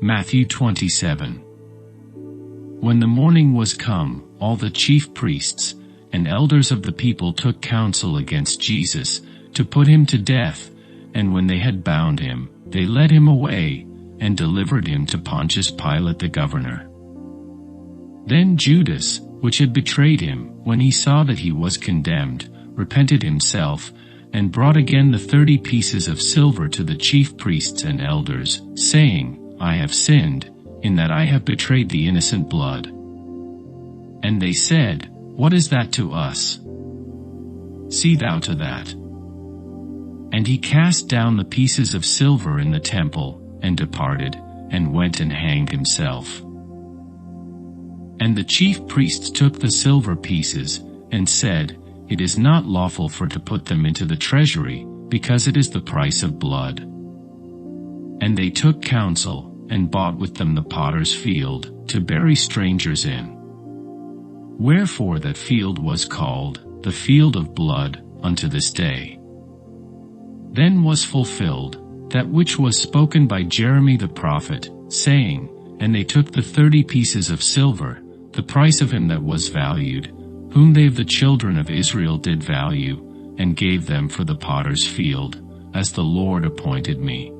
Matthew 27. When the morning was come, all the chief priests and elders of the people took counsel against Jesus, to put him to death, and when they had bound him, they led him away, and delivered him to Pontius Pilate the governor. Then Judas, which had betrayed him, when he saw that he was condemned, repented himself, and brought again the 30 pieces of silver to the chief priests and elders, saying, I have sinned, in that I have betrayed the innocent blood. And they said, What is that to us? See thou to that. And he cast down the pieces of silver in the temple, and departed, and went and hanged himself. And the chief priests took the silver pieces, and said, It is not lawful for to put them into the treasury, because it is the price of blood. And they took counsel, and bought with them the potter's field, to bury strangers in. Wherefore that field was called, the field of blood, unto this day. Then was fulfilled, that which was spoken by Jeremy the prophet, saying, And they took the 30 pieces of silver, the price of him that was valued, whom they of the children of Israel did value, and gave them for the potter's field, as the Lord appointed me.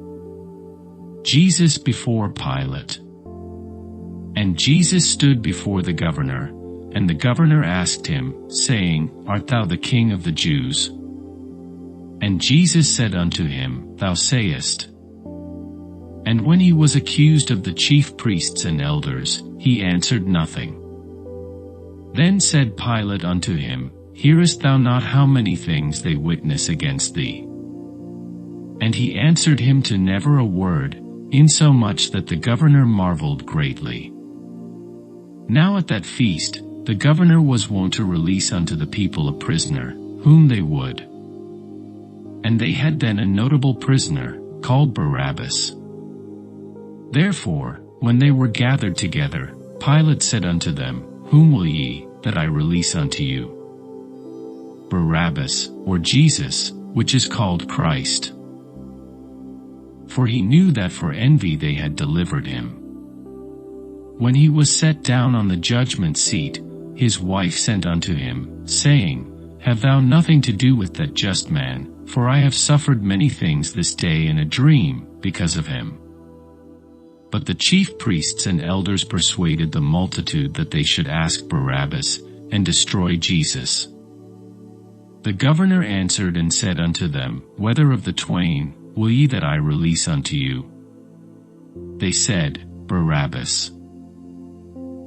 Jesus before Pilate. And Jesus stood before the governor, and the governor asked him, saying, Art thou the King of the Jews? And Jesus said unto him, Thou sayest. And when he was accused of the chief priests and elders, he answered nothing. Then said Pilate unto him, Hearest thou not how many things they witness against thee? And he answered him to never a word, insomuch that the governor marveled greatly. Now at that feast, the governor was wont to release unto the people a prisoner, whom they would. And they had then a notable prisoner, called Barabbas. Therefore, when they were gathered together, Pilate said unto them, Whom will ye that I release unto you? Barabbas, or Jesus, which is called Christ? For he knew that for envy they had delivered him. When he was set down on the judgment seat, his wife sent unto him, saying, Have thou nothing to do with that just man, for I have suffered many things this day in a dream, because of him. But the chief priests and elders persuaded the multitude that they should ask Barabbas, and destroy Jesus. The governor answered and said unto them, Whether of the twain will ye that I release unto you? They said, Barabbas.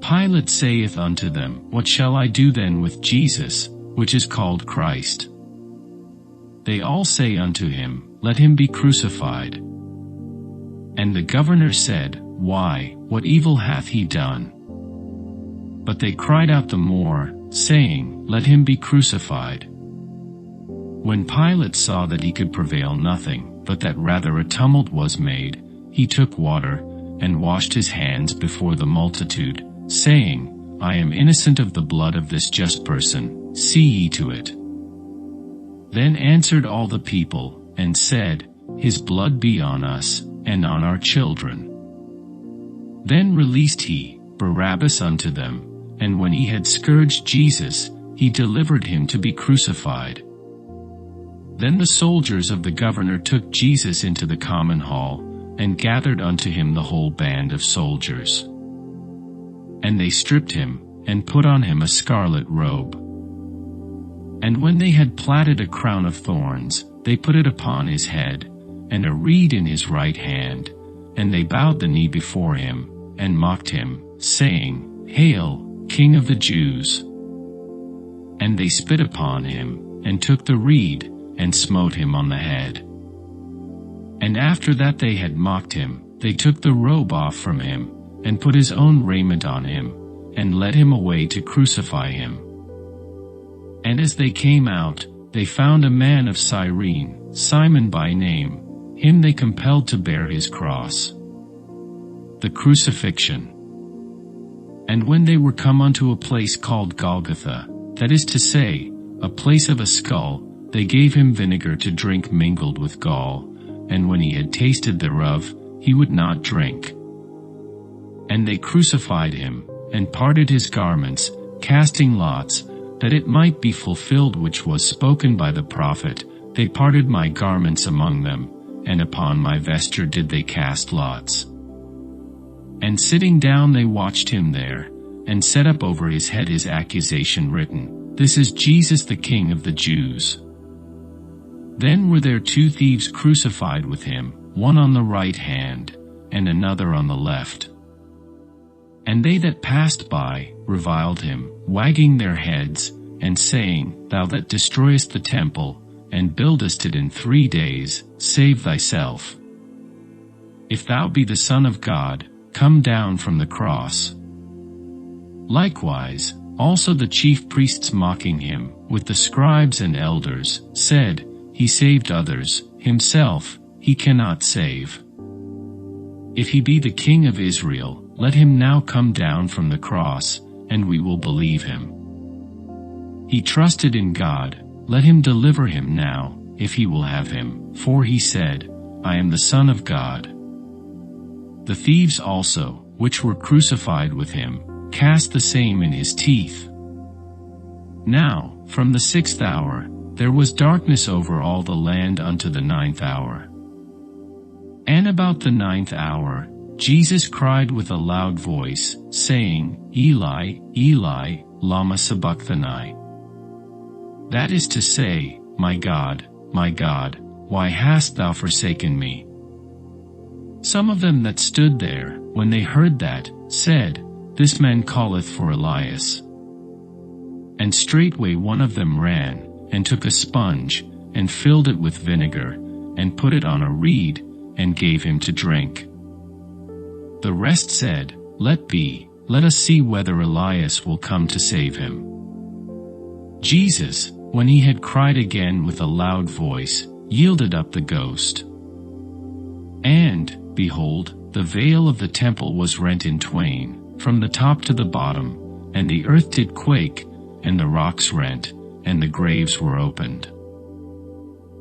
Pilate saith unto them, What shall I do then with Jesus, which is called Christ? They all say unto him, Let him be crucified. And the governor said, Why, what evil hath he done? But they cried out the more, saying, Let him be crucified. When Pilate saw that he could prevail nothing, but that rather a tumult was made, he took water, and washed his hands before the multitude, saying, I am innocent of the blood of this just person, see ye to it. Then answered all the people, and said, His blood be on us, and on our children. Then released he Barabbas unto them, and when he had scourged Jesus, he delivered him to be crucified. Then the soldiers of the governor took Jesus into the common hall, and gathered unto him the whole band of soldiers. And they stripped him, and put on him a scarlet robe. And when they had platted a crown of thorns, they put it upon his head, and a reed in his right hand, and they bowed the knee before him, and mocked him, saying, Hail, King of the Jews! And they spit upon him, and took the reed, and smote him on the head. And after that they had mocked him, they took the robe off from him, and put his own raiment on him, and led him away to crucify him. And as they came out, they found a man of Cyrene, Simon by name, him they compelled to bear his cross. The crucifixion. And when they were come unto a place called Golgotha, that is to say, a place of a skull, they gave him vinegar to drink mingled with gall, and when he had tasted thereof, he would not drink. And they crucified him, and parted his garments, casting lots, that it might be fulfilled which was spoken by the prophet, They parted my garments among them, and upon my vesture did they cast lots. And sitting down they watched him there, and set up over his head his accusation written, This is Jesus the King of the Jews. Then were there 2 thieves crucified with him, one on the right hand, and another on the left. And they that passed by reviled him, wagging their heads, and saying, Thou that destroyest the temple, and buildest it in 3 days, save thyself. If thou be the Son of God, come down from the cross. Likewise, also the chief priests mocking him, with the scribes and elders, said, He saved others, himself he cannot save. If he be the King of Israel, let him now come down from the cross, and we will believe him. He trusted in God, let him deliver him now, if he will have him, for he said, I am the Son of God. The thieves also, which were crucified with him, cast the same in his teeth. Now, from the 6th hour, there was darkness over all the land unto the 9th hour. And about the 9th hour, Jesus cried with a loud voice, saying, Eli, Eli, lama sabachthani. That is to say, my God, why hast thou forsaken me? Some of them that stood there, when they heard that, said, This man calleth for Elias. And straightway one of them ran, and took a sponge, and filled it with vinegar, and put it on a reed, and gave him to drink. The rest said, Let be, let us see whether Elias will come to save him. Jesus, when he had cried again with a loud voice, yielded up the ghost. And, behold, the veil of the temple was rent in twain, from the top to the bottom, and the earth did quake, and the rocks rent, and the graves were opened.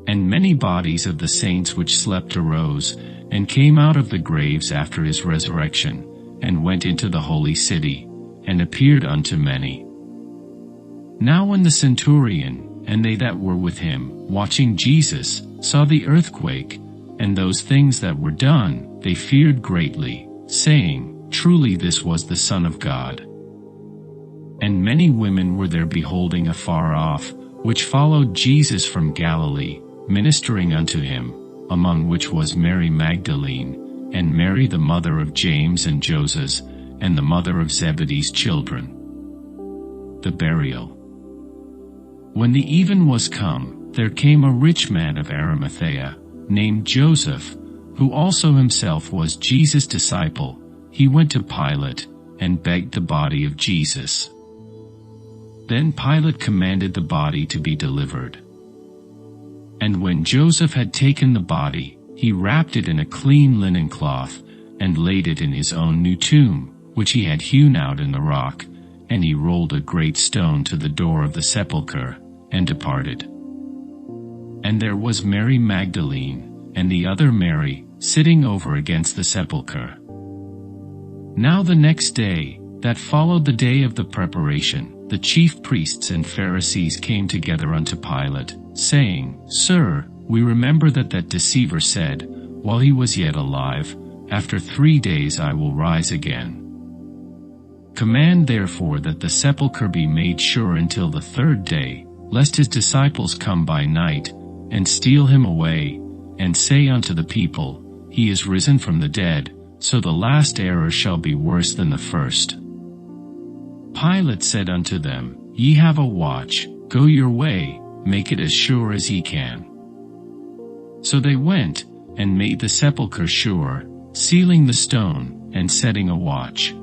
And many bodies of the saints which slept arose, and came out of the graves after his resurrection, and went into the holy city, and appeared unto many. Now when the centurion, and they that were with him, watching Jesus, saw the earthquake, and those things that were done, they feared greatly, saying, Truly this was the Son of God. And many women were there beholding afar off, which followed Jesus from Galilee, ministering unto him, among which was Mary Magdalene, and Mary the mother of James and Joses, and the mother of Zebedee's children. The burial. When the even was come, there came a rich man of Arimathea, named Joseph, who also himself was Jesus' disciple. He went to Pilate, and begged the body of Jesus. Then Pilate commanded the body to be delivered. And when Joseph had taken the body, he wrapped it in a clean linen cloth, and laid it in his own new tomb, which he had hewn out in the rock, and he rolled a great stone to the door of the sepulchre, and departed. And there was Mary Magdalene, and the other Mary, sitting over against the sepulchre. Now the next day, that followed the day of the preparation, the chief priests and Pharisees came together unto Pilate, saying, Sir, we remember that deceiver said, while he was yet alive, After 3 days I will rise again. Command therefore that the sepulchre be made sure until the 3rd day, lest his disciples come by night, and steal him away, and say unto the people, He is risen from the dead, so the last error shall be worse than the first. Pilate said unto them, Ye have a watch, go your way, make it as sure as ye can. So they went, and made the sepulchre sure, sealing the stone, and setting a watch.